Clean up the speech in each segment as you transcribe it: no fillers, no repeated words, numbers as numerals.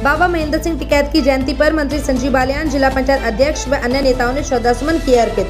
बाबा महेंद्र सिंह टिकैत की जयंती पर मंत्री संजीव बालियान, जिला पंचायत अध्यक्ष व अन्य नेताओं ने श्रद्धासुमन किए अर्पित।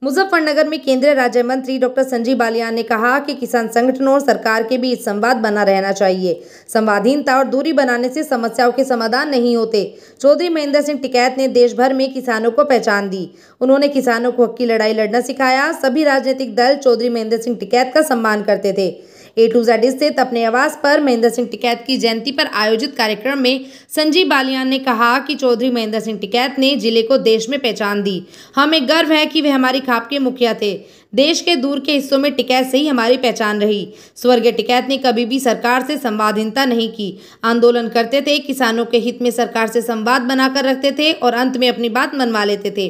मुजफ्फरनगर में केंद्रीय राज्य मंत्री डॉक्टर संजीव बालियान ने कहा कि किसान संगठनों और सरकार के बीच संवाद बना रहना चाहिए। संवादहीनता और दूरी बनाने से समस्याओं के समाधान नहीं होते। चौधरी महेंद्र सिंह टिकैत ने देश भर में किसानों को पहचान दी। उन्होंने किसानों को हक की लड़ाई लड़ना सिखाया। सभी राजनीतिक दल चौधरी महेंद्र सिंह टिकैत का सम्मान करते थे। A to Z स्थित अपने आवास पर महेंद्र सिंह टिकैत की जयंती पर आयोजित कार्यक्रम में संजीव बालियान ने कहा कि चौधरी महेंद्र सिंह टिकैत ने जिले को देश में पहचान दी। हमें गर्व है कि वे हमारी खाप के मुखिया थे। देश के दूर के हिस्सों में टिकैत से ही हमारी पहचान रही। स्वर्गीय टिकैत ने कभी भी सरकार से संवादहीनता नहीं की। आंदोलन करते थे, किसानों के हित में सरकार से संवाद बनाकर रखते थे और अंत में अपनी बात मनवा लेते थे।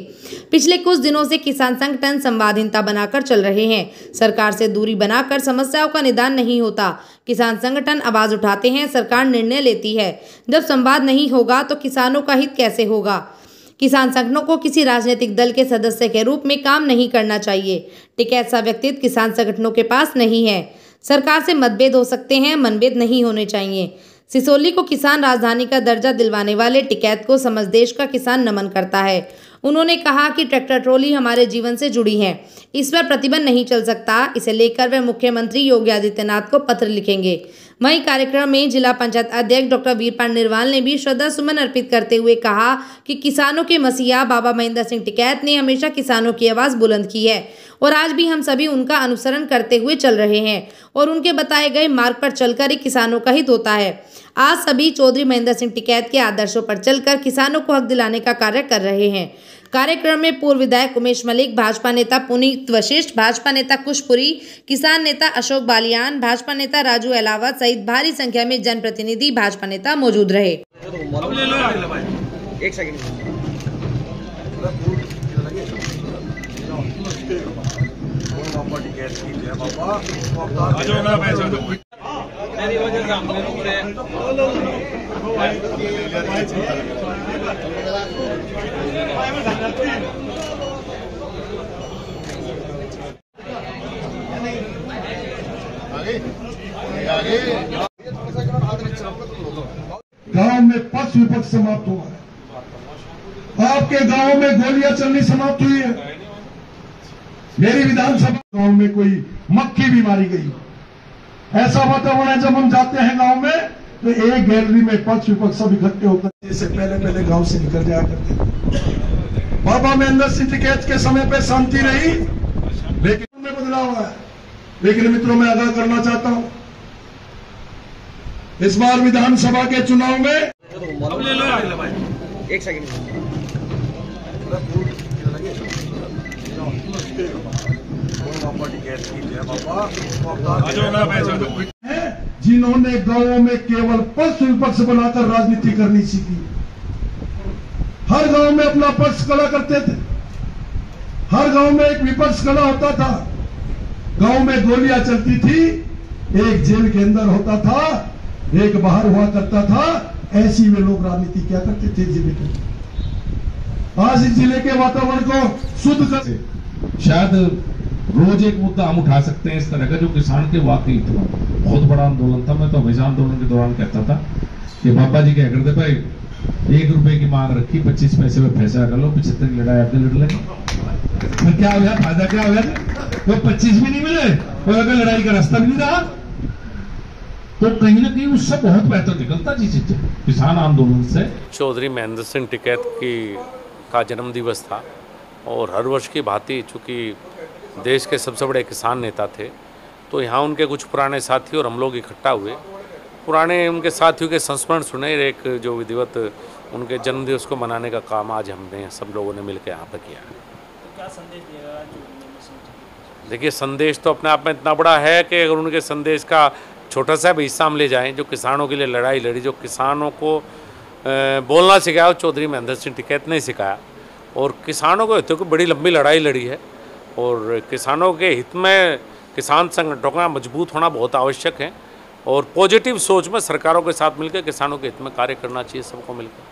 पिछले कुछ दिनों से किसान संगठन संवादहीनता बनाकर चल रहे हैं। सरकार से दूरी बनाकर समस्याओं का निदान नहीं होता। किसान संगठन आवाज उठाते हैं, सरकार निर्णय लेती है। जब संवाद नहीं होगा तो किसानों का हित कैसे होगा? किसान संगठनों को किसी राजनीतिक दल के सदस्य के रूप में काम नहीं करना चाहिए। टिकैत सा व्यक्तित्व किसान संगठनों के पास नहीं है। सरकार से मतभेद हो सकते हैं, मनभेद नहीं होने चाहिए। सिसोली को किसान राजधानी का दर्जा दिलवाने वाले टिकैत को समस्त देश का किसान नमन करता है। उन्होंने कहा कि ट्रैक्टर ट्रॉली हमारे जीवन से जुड़ी है, इस पर प्रतिबंध नहीं चल सकता। इसे लेकर वे मुख्यमंत्री योगी आदित्यनाथ को पत्र लिखेंगे। वहीं कार्यक्रम में जिला पंचायत अध्यक्ष डॉक्टर वीरपाल निर्वाल ने भी श्रद्धा सुमन अर्पित करते हुए कहा कि किसानों के मसीहा बाबा महेंद्र सिंह टिकैत ने हमेशा किसानों की आवाज़ बुलंद की है और आज भी हम सभी उनका अनुसरण करते हुए चल रहे हैं और उनके बताए गए मार्ग पर चलकर ही किसानों का हित होता है। आज सभी चौधरी महेंद्र सिंह टिकैत के आदर्शों पर चलकर किसानों को हक दिलाने का कार्य कर रहे हैं। कार्यक्रम में पूर्व विधायक उमेश मलिक, भाजपा नेता पुनीत वशिष्ठ, भाजपा नेता कुशपुरी, किसान नेता अशोक बालियान, भाजपा नेता राजू अलावत सहित भारी संख्या में जनप्रतिनिधि भाजपा नेता मौजूद रहे। एक सेकंड। गांव में पक्ष विपक्ष समाप्त हुआ है। आपके गांव में गोलियां चलनी समाप्त हुई है। मेरी विधानसभा गांव में कोई मक्खी भी मारी गई। ऐसा वातावरण है, जब हम जाते हैं गांव में तो एक गैलरी में पक्ष विपक्ष सब इकट्ठे होकर जैसे पहले गांव से निकल जाया करते थे। बाबा महेंद्र सिंह टिकैत के समय पे शांति रही, लेकिन उनमें बदलाव हुआ है। लेकिन मित्रों, मैं आगाह करना चाहता हूं, इस बार विधानसभा के चुनाव में एक सेकंड। जिन्होंने गांवों में केवल पक्ष विपक्ष बनाकर राजनीति करनी सीखी। हर गांव में अपना पक्ष खड़ा करते थे, हर गांव में एक विपक्ष खड़ा होता था। गांव में गोलियां चलती थी, एक जेल के अंदर होता था, एक बाहर हुआ करता था। ऐसी वे लोग राजनीति क्या करते थे जिले के। आज इस जिले के वातावरण को शुद्ध कर, शायद रोज एक मुद्दा हम उठा सकते हैं इस तरह का, जो किसान के वाकई बहुत बड़ा आंदोलन था। मैं तो हमेशा आंदोलन के दौरान कहता था कि बाबा जी क्या करते, भाई 1 रुपए की मांग रखी, 25 पैसे में फैसला कर लो, 75 की लड़ाई आगे लड़ लेंगे। फिर क्या हो गया, फायदा क्या हो गया? तो 25 भी नहीं मिले और अगर लड़ाई का रास्ता भी नहीं रहा, तो कहीं ना कहीं उससे बहुत बेहतर निकलता जी चीजें किसान आंदोलन से। चौधरी महेंद्र सिंह टिकैत का जन्म दिवस था और हर वर्ष की भांति चूँकि देश के सबसे बड़े किसान नेता थे, तो यहाँ उनके कुछ पुराने साथी और हम लोग इकट्ठा हुए, पुराने उनके साथियों के संस्मरण सुने। एक जो विधिवत उनके जन्मदिवस को मनाने का काम आज हमने सब लोगों ने मिलकर यहाँ पर किया है। तो क्या संदेश दिएगा? देखिए, संदेश तो अपने आप में इतना बड़ा है कि अगर उनके संदेश का छोटा सा भी हिस्सा हम ले जाएँ, जो किसानों के लिए लड़ाई लड़ी, जो किसानों को बोलना सिखाया, चौधरी महेंद्र सिंह टिकैत ने सिखाया और किसानों को हितों की बड़ी लंबी लड़ाई लड़ी है। और किसानों के हित में किसान संगठनों का मजबूत होना बहुत आवश्यक है और पॉजिटिव सोच में सरकारों के साथ मिलकर किसानों के हित में कार्य करना चाहिए सबको मिलकर।